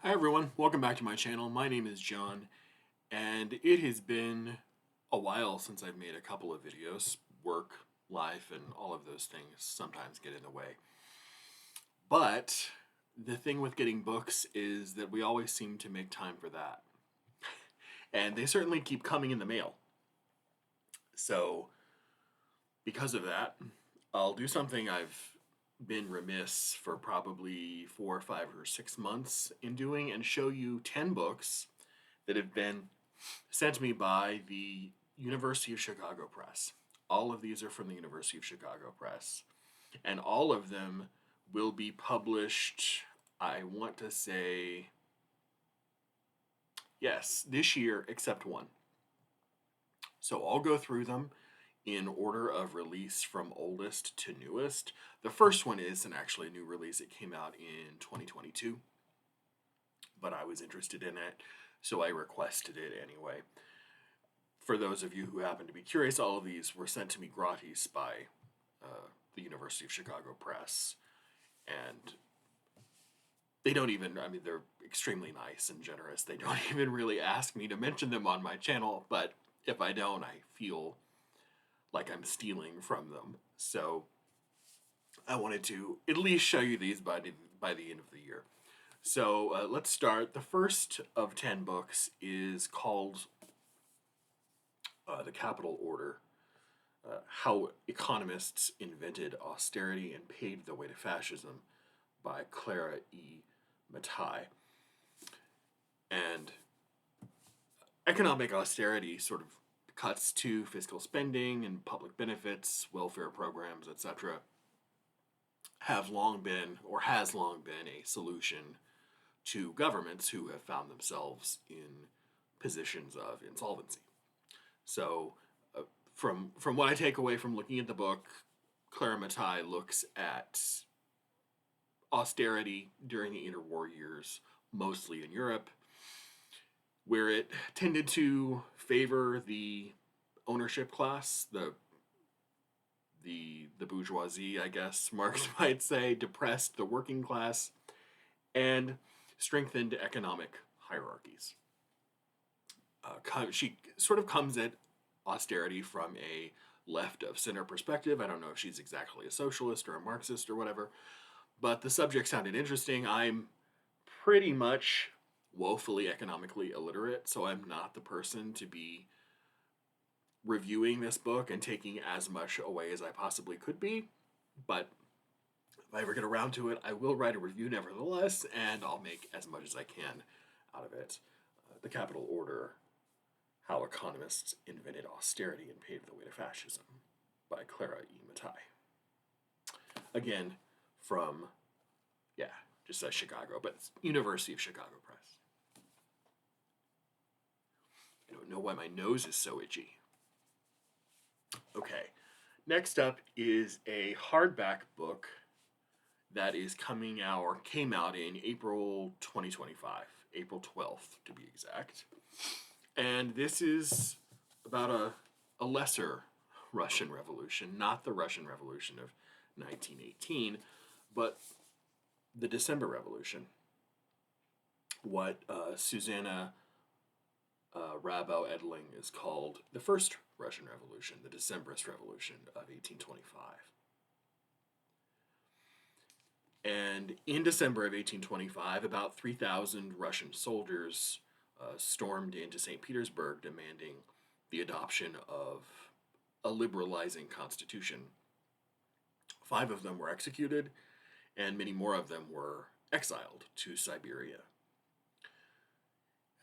Hi everyone, welcome back to my channel. My name is John, and it has been a while since I've made a couple of videos. Work, life, and all of those things sometimes get in the way. But the thing with getting books is that we always seem to make time for that. And they certainly keep coming in the mail. So, because of that, I'll do something I've been remiss for probably 4 or 5 or 6 months in doing and show you 10 books that have been sent to me by the University of Chicago Press. All of these are from the University of Chicago Press. And all of them will be published, I want to say, yes, this year except one. So I'll go through them in order of release from oldest to newest. The first one isn't actually a new release, it came out in 2022, but I was interested in it, so I requested it anyway. For those of you who happen to be curious, all of these were sent to me gratis by the University of Chicago Press. And they don't even, I mean, they're extremely nice and generous. They don't even really ask me to mention them on my channel, but if I don't, I feel like I'm stealing from them. So I wanted to at least show you these by the end of the year. So let's start. The first of 10 books is called The Capital Order, How Economists Invented Austerity and Paved the Way to Fascism by Clara E. Bataille. And economic austerity sort of cuts to fiscal spending and public benefits, welfare programs, etc., have long been, or has long been, a solution to governments who have found themselves in positions of insolvency. So, from what I take away from looking at the book, Clara Bataille looks at austerity during the interwar years, mostly in Europe, where it tended to favor the ownership class, the bourgeoisie, I guess Marx might say, depressed the working class, and strengthened economic hierarchies. She sort of comes at austerity from a left of center perspective. I don't know if she's exactly a socialist or a Marxist or whatever, but the subject sounded interesting. I'm pretty much woefully economically illiterate, so I'm not the person to be reviewing this book and taking as much away as I possibly could be. But if I ever get around to it, I will write a review nevertheless, and I'll make as much as I can out of it. The Capital Order, How Economists Invented Austerity and Paved the Way to Fascism by Clara E. Bataille. Again, from, just says Chicago, but it's University of Chicago Press. I don't know why my nose is so itchy. Okay, next up is a hardback book that is coming out, or came out in April 2025, April 12th to be exact. And this is about a lesser Russian Revolution, not the Russian Revolution of 1918, but the December Revolution. What Susanna Rabau-Edling is called the First Russian Revolution, the Decembrist Revolution of 1825. And in December of 1825, about 3,000 Russian soldiers stormed into St. Petersburg demanding the adoption of a liberalizing constitution. 5 of them were executed, and many more of them were exiled to Siberia.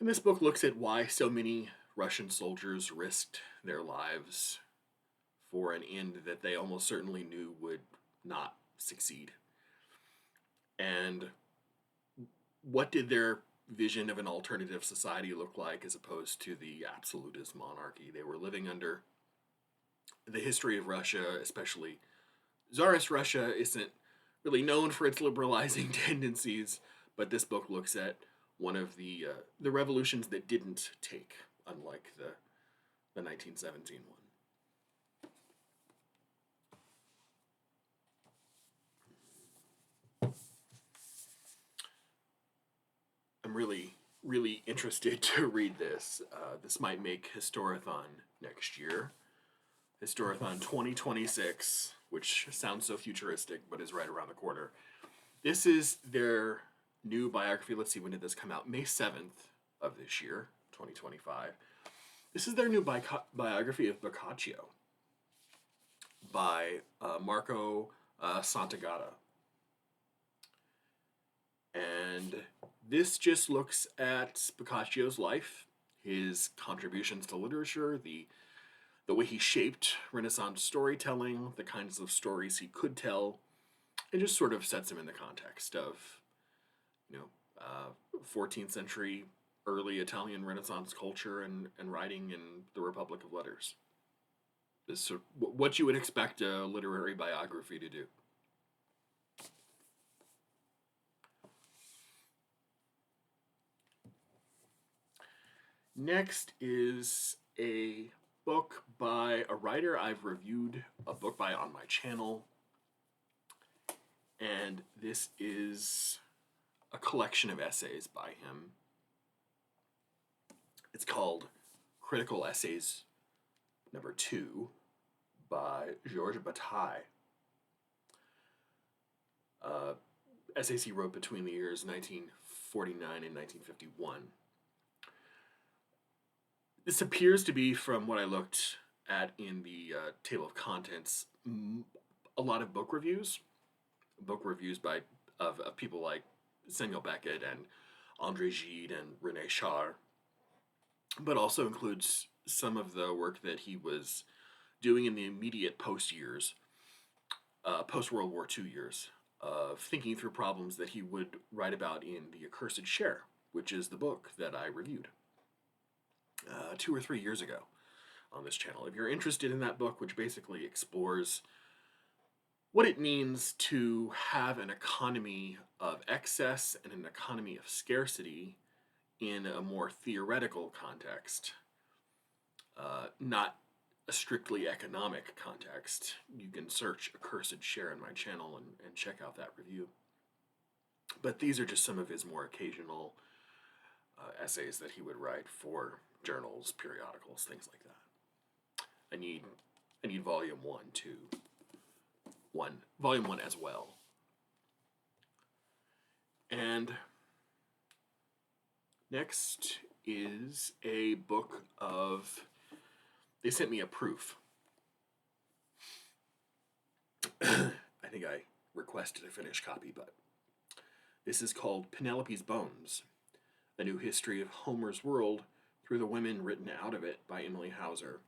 And this book looks at why so many Russian soldiers risked their lives for an end that they almost certainly knew would not succeed. And what did their vision of an alternative society look like as opposed to the absolutist monarchy they were living under? The history of Russia, especially Tsarist Russia, isn't really known for its liberalizing tendencies, but this book looks at one of the revolutions that didn't take, unlike the 1917 one. I'm really interested to read this. This might make Historathon next year. Historathon 2026, which sounds so futuristic, but is right around the corner. This is their new biography. Let's see, when did this come out? May 7th of this year, 2025. This is their new biography of Boccaccio by Marco Santagata. And this just looks at Boccaccio's life, his contributions to literature, the way he shaped Renaissance storytelling, the kinds of stories he could tell, and just sort of sets him in the context of, 14th century early Italian Renaissance culture and writing in the Republic of Letters. This sort of what you would expect a literary biography to do. Next is a book by a writer I've reviewed a book by on my channel. And this is a collection of essays by him. It's called Critical Essays number 2 by Georges Bataille. Essays he wrote between the years 1949 and 1951. This appears to be, from what I looked at in the table of contents, a lot of book reviews by of people like Samuel Beckett and André Gide and René Char, but also includes some of the work that he was doing in the immediate post-World War II years, of thinking through problems that he would write about in The Accursed Share, which is the book that I reviewed 2 or 3 years ago on this channel. If you're interested in that book, which basically explores what it means to have an economy of excess and an economy of scarcity in a more theoretical context, not a strictly economic context, you can search Accursed Share on my channel and check out that review. But these are just some of his more occasional essays that he would write for journals, periodicals, things like that. I need volume 1 too. Volume 1 as well. And next is a book of, they sent me a proof. I think I requested a finished copy, but this is called Penelope's Bones, A New History of Homer's World Through the Women Written Out of It by Emily Hauser.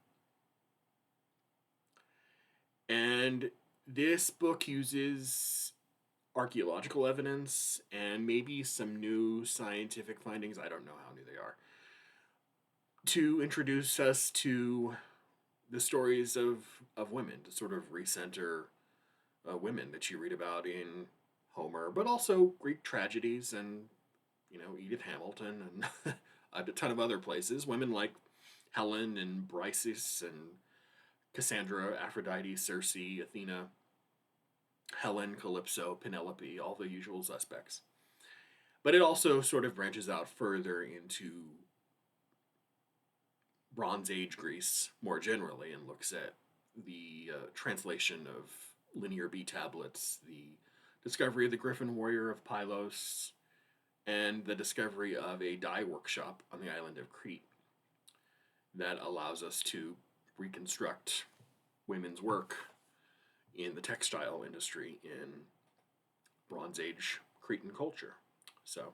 And this book uses archaeological evidence and maybe some new scientific findings, I don't know how new they are, to introduce us to the stories of women, to sort of recenter women that you read about in Homer, but also Greek tragedies and, Edith Hamilton and a ton of other places. Women like Helen and Briseis and Cassandra, Aphrodite, Circe, Athena, Helen, Calypso, Penelope, all the usual suspects. But it also sort of branches out further into Bronze Age Greece more generally and looks at the translation of Linear B tablets, the discovery of the Griffin Warrior of Pylos, and the discovery of a dye workshop on the island of Crete that allows us to reconstruct women's work in the textile industry in Bronze Age Cretan culture. So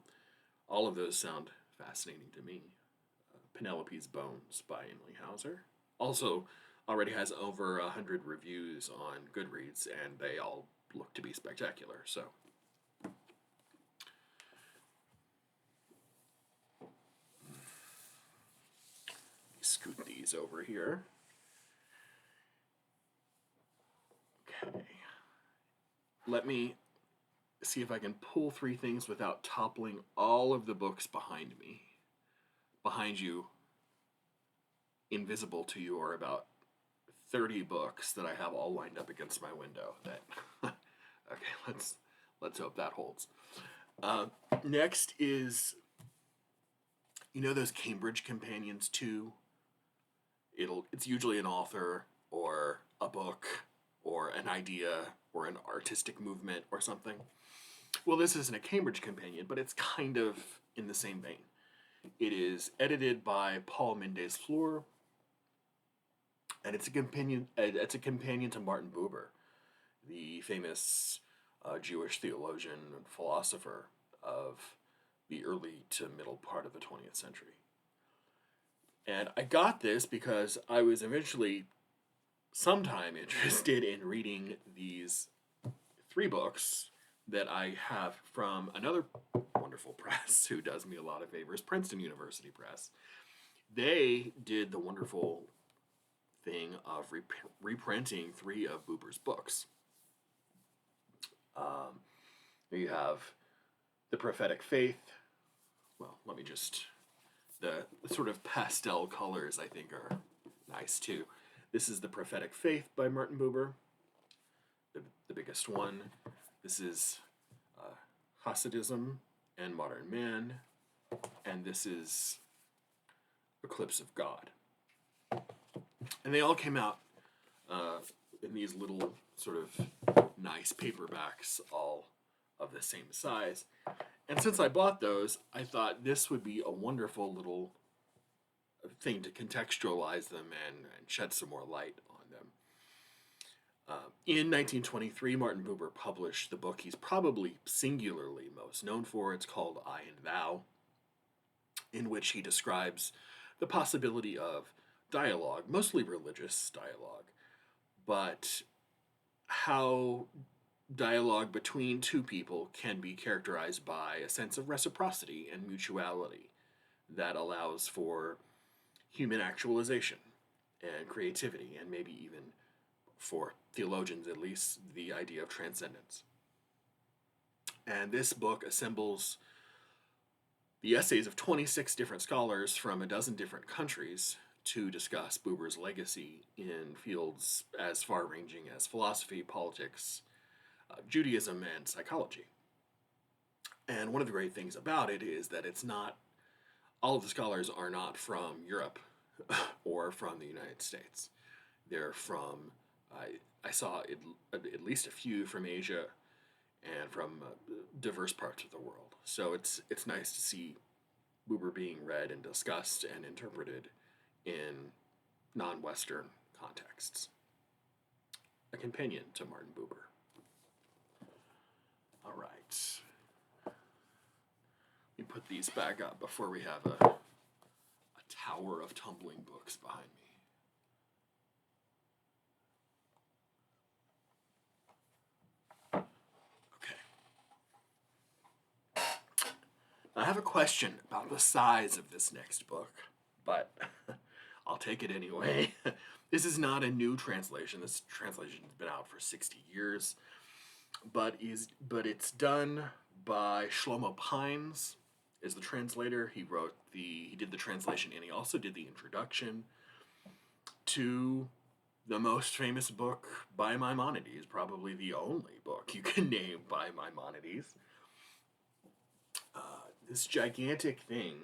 all of those sound fascinating to me. Penelope's Bones by Emily Hauser also already has over 100 reviews on Goodreads, and they all look to be spectacular. So scoot these over here. Okay. Let me see if I can pull 3 things without toppling all of the books behind me. Behind you, invisible to you, are about 30 books that I have all lined up against my window. Okay, let's hope that holds. Next is You know those Cambridge companions too? It's usually an author or a book or an idea or an artistic movement or something. Well, this isn't a Cambridge companion, but it's kind of in the same vein. It is edited by Paul Mendes Floor, and it's a companion. It's a companion to Martin Buber, the famous Jewish theologian and philosopher of the early to middle part of the 20th century. And I got this because I was eventually sometime interested in reading these three books that I have from another wonderful press who does me a lot of favors, Princeton University Press. They did the wonderful thing of reprinting three of Buber's books. You have The Prophetic Faith. Well, let me just... The sort of pastel colors, I think, are nice, too. This is The Prophetic Faith by Martin Buber, the biggest one. This is Hasidism and Modern Man, and this is Eclipse of God. And they all came out in these little sort of nice paperbacks, all of the same size. And since I bought those, I thought this would be a wonderful little thing to contextualize them and shed some more light on them. In 1923, Martin Buber published the book he's probably singularly most known for. It's called I and Thou, in which he describes the possibility of dialogue, mostly religious dialogue, but how dialogue between two people can be characterized by a sense of reciprocity and mutuality that allows for human actualization and creativity, and maybe even, for theologians at least, the idea of transcendence. And this book assembles the essays of 26 different scholars from a dozen different countries to discuss Buber's legacy in fields as far-ranging as philosophy, politics, Judaism, and psychology. And one of the great things about it is that it's not, all of the scholars are not from Europe or from the United States. They're from, I saw at least a few from Asia and from diverse parts of the world. So it's nice to see Buber being read and discussed and interpreted in non-Western contexts. A companion to Martin Buber. All right. Let me put these back up before we have a tower of tumbling books behind me. Okay. I have a question about the size of this next book, but I'll take it anyway. This is not a new translation. This translation has been out for 60 years. But it's done by Shlomo Pines, is the translator. He did the translation, and he also did the introduction to the most famous book by Maimonides, probably the only book you can name by Maimonides. This gigantic thing,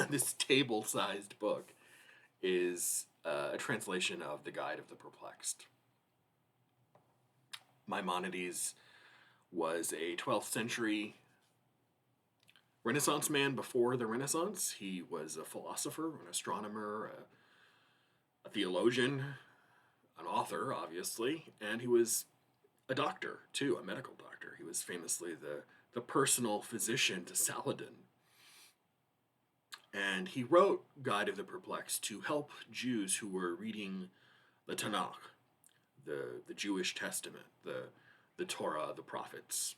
this table-sized book, is a translation of the Guide of the Perplexed. Maimonides was a 12th century Renaissance man before the Renaissance. He was a philosopher, an astronomer, a theologian, an author, obviously, and he was a doctor, too, a medical doctor. He was famously the personal physician to Saladin. And he wrote Guide of the Perplexed to help Jews who were reading the Tanakh, the Jewish Testament, the Torah, the prophets,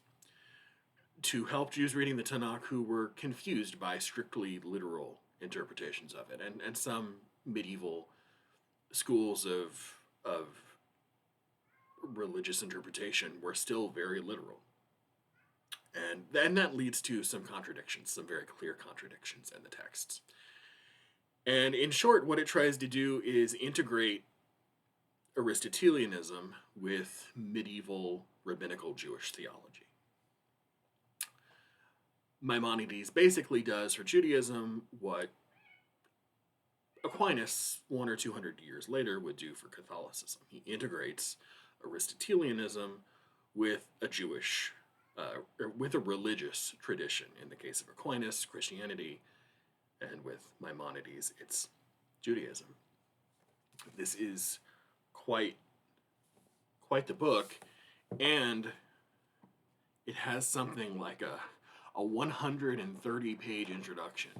to help Jews reading the Tanakh who were confused by strictly literal interpretations of it. And some medieval schools of religious interpretation were still very literal. And that leads to some contradictions, some very clear contradictions in the texts. And in short, what it tries to do is integrate Aristotelianism with medieval rabbinical Jewish theology. Maimonides basically does for Judaism what Aquinas 100 or 200 years later would do for Catholicism. He integrates Aristotelianism with a Jewish, or with a religious tradition. In the case of Aquinas, Christianity, and with Maimonides, it's Judaism. This is quite quite the book, and it has something like a 130-page introduction,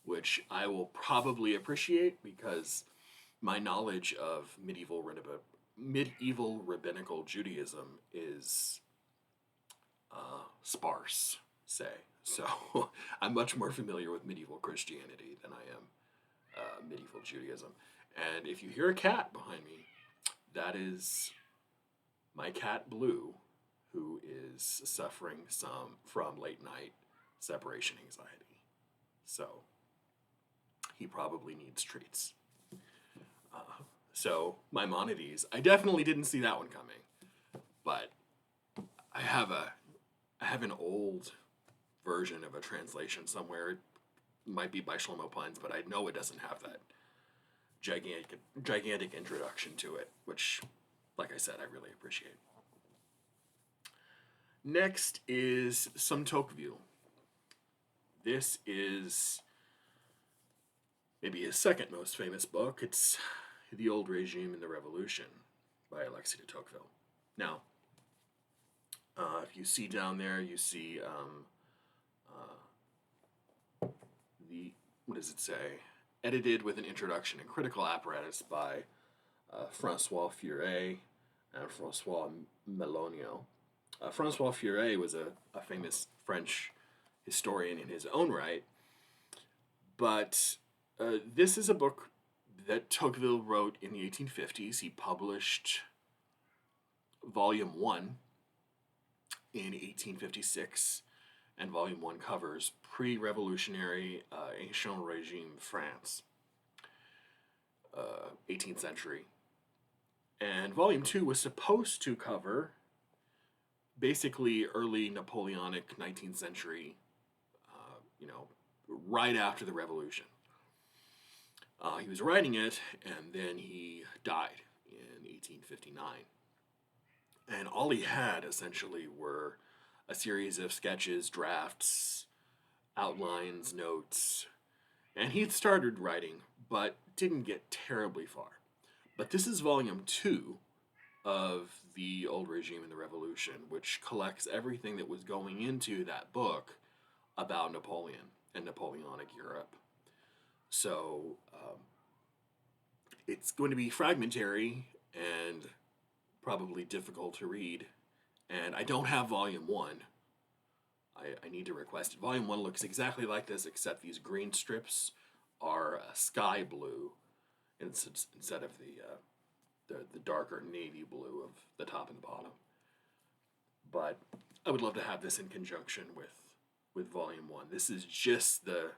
which I will probably appreciate because my knowledge of medieval rabbinical Judaism is sparse, say. So I'm much more familiar with medieval Christianity than I am medieval Judaism. And if you hear a cat behind me, that is my cat Blue, who is suffering from late night separation anxiety. So he probably needs treats. So Maimonides, I definitely didn't see that one coming, but I have an old version of a translation somewhere. It might be by Shlomo Pines, but I know it doesn't have that gigantic introduction to it, which, like I said, I really appreciate. Next is some Tocqueville. This is maybe his second most famous book. It's The Old Regime and the Revolution by Alexis de Tocqueville. Now, if you see down there, you see what does it say? Edited with an introduction and critical apparatus by Francois Furet and Francois Melonio. Francois Furet was a famous French historian in his own right, but this is a book that Tocqueville wrote in the 1850s. He published Volume 1 in 1856, and Volume 1 covers pre-revolutionary Ancien Regime France, 18th century. And Volume 2 was supposed to cover basically early Napoleonic 19th century, right after the revolution. He was writing it, and then he died in 1859. And all he had, essentially, were a series of sketches, drafts, outlines, notes. And he had started writing, but didn't get terribly far. But this is volume 2 of The Old Regime and the Revolution, which collects everything that was going into that book about Napoleon and Napoleonic Europe. So it's going to be fragmentary and probably difficult to read. And I don't have volume 1. I need to request it. Volume 1 looks exactly like this, except these green strips are sky blue instead of the darker navy blue of the top and the bottom. But I would love to have this in conjunction with volume 1. This is just the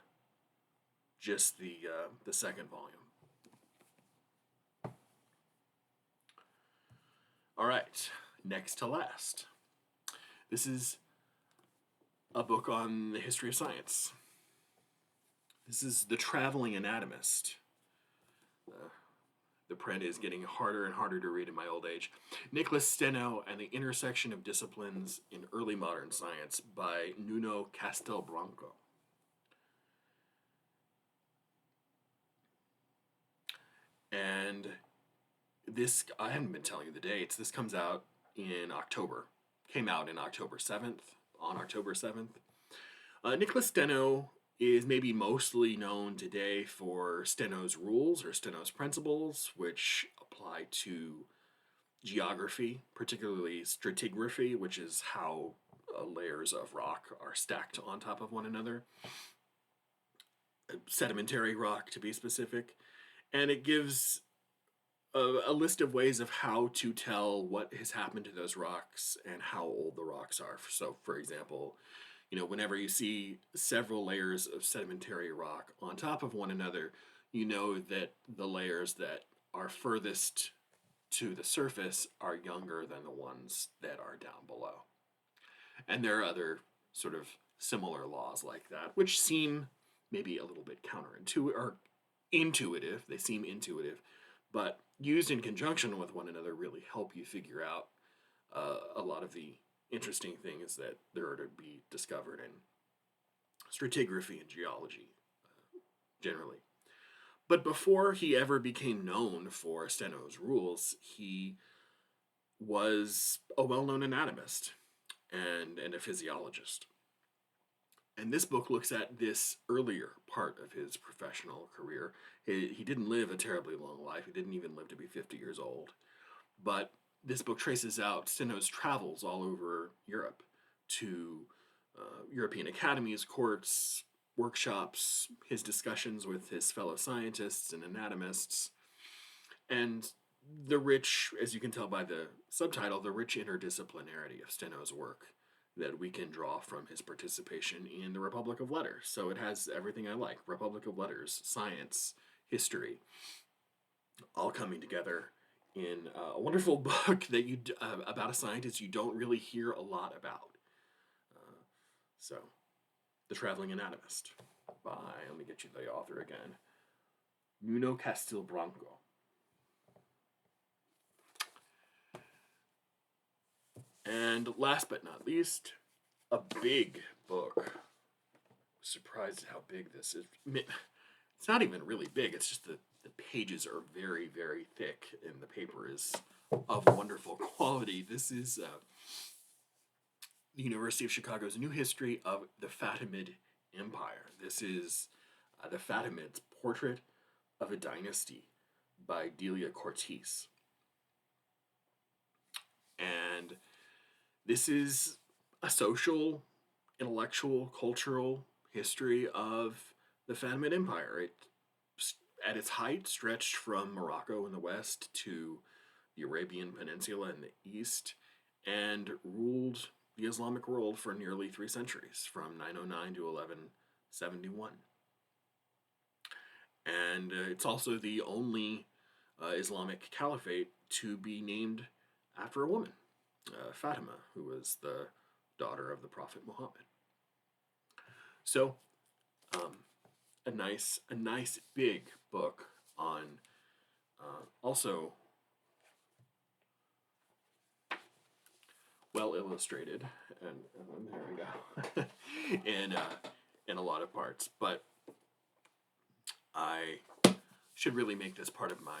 second volume. All right, next to last. This is a book on the history of science. This is The Traveling Anatomist. The print is getting harder and harder to read in my old age. Nicholas Steno and the Intersection of Disciplines in Early Modern Science by Nuno Castelbranco. And this, I haven't been telling you the dates. This comes out in October. Came out in October 7th, on October 7th. Nicholas Steno is maybe mostly known today for Steno's rules or Steno's principles, which apply to geography, particularly stratigraphy, which is how layers of rock are stacked on top of one another. Sedimentary rock, to be specific. And it gives a list of ways of how to tell what has happened to those rocks and how old the rocks are. So, for example, whenever you see several layers of sedimentary rock on top of one another, you know that the layers that are furthest to the surface are younger than the ones that are down below. And there are other sort of similar laws like that, which seem maybe a little bit counterintuitive or intuitive. They seem intuitive, but used in conjunction with one another really help you figure out a lot of the interesting things that there are to be discovered in stratigraphy and geology generally. But before he ever became known for Steno's rules, he was a well-known anatomist and a physiologist. And this book looks at this earlier part of his professional career. He didn't live a terribly long life. He didn't even live to be 50 years old. But this book traces out Steno's travels all over Europe to European academies, courts, workshops, his discussions with his fellow scientists and anatomists, and the rich, as you can tell by the subtitle, the rich interdisciplinarity of Steno's work that we can draw from his participation in the Republic of Letters. So it has everything I like: Republic of Letters, science, history, all coming together in a wonderful book that you about a scientist you don't really hear a lot about. So, The Traveling Anatomist by, let me get you the author again, Nuno Castilbranco. And last but not least, a big book. Surprised at how big this is. It's not even really big. It's just the pages are very, very thick, and the paper is of wonderful quality. This is the University of Chicago's New History of the Fatimid Empire. This is the Fatimids, Portrait of a Dynasty by Delia Cortese. And this is a social, intellectual, cultural history of the Fatimid Empire. It, at its height, stretched from Morocco in the west to the Arabian Peninsula in the east, and ruled the Islamic world for nearly 3 centuries, from 909 to 1171. And it's also the only Islamic caliphate to be named after a woman, Fatima, who was the daughter of the Prophet Muhammad. So, a nice big book on also well illustrated, and there we go, in a lot of parts. But I should really make this part of my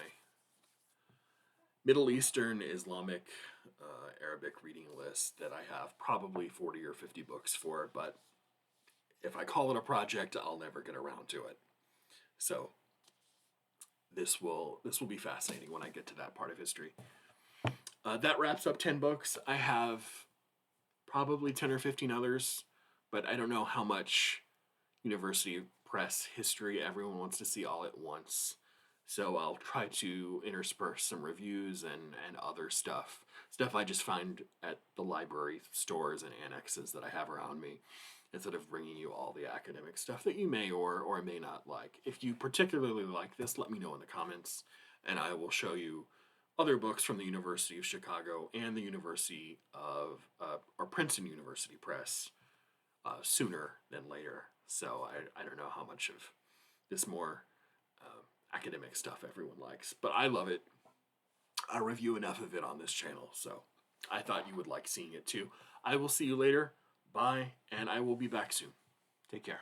Middle Eastern, Islamic, Arabic reading list that I have probably 40 or 50 books for, but if I call it a project, I'll never get around to it. So this will be fascinating when I get to that part of history. That wraps up 10 books. I have probably 10 or 15 others, but I don't know how much university press history everyone wants to see all at once. So I'll try to intersperse some reviews and other stuff I just find at the library stores and annexes that I have around me, instead of bringing you all the academic stuff that you may or may not like. If you particularly like this, let me know in the comments, and I will show you other books from the University of Chicago and the University of, or Princeton University Press sooner than later. So I don't know how much of this more academic stuff everyone likes, but I love it. I review enough of it on this channel, so I thought you would like seeing it too. I will see you later. Bye, and I will be back soon. Take care.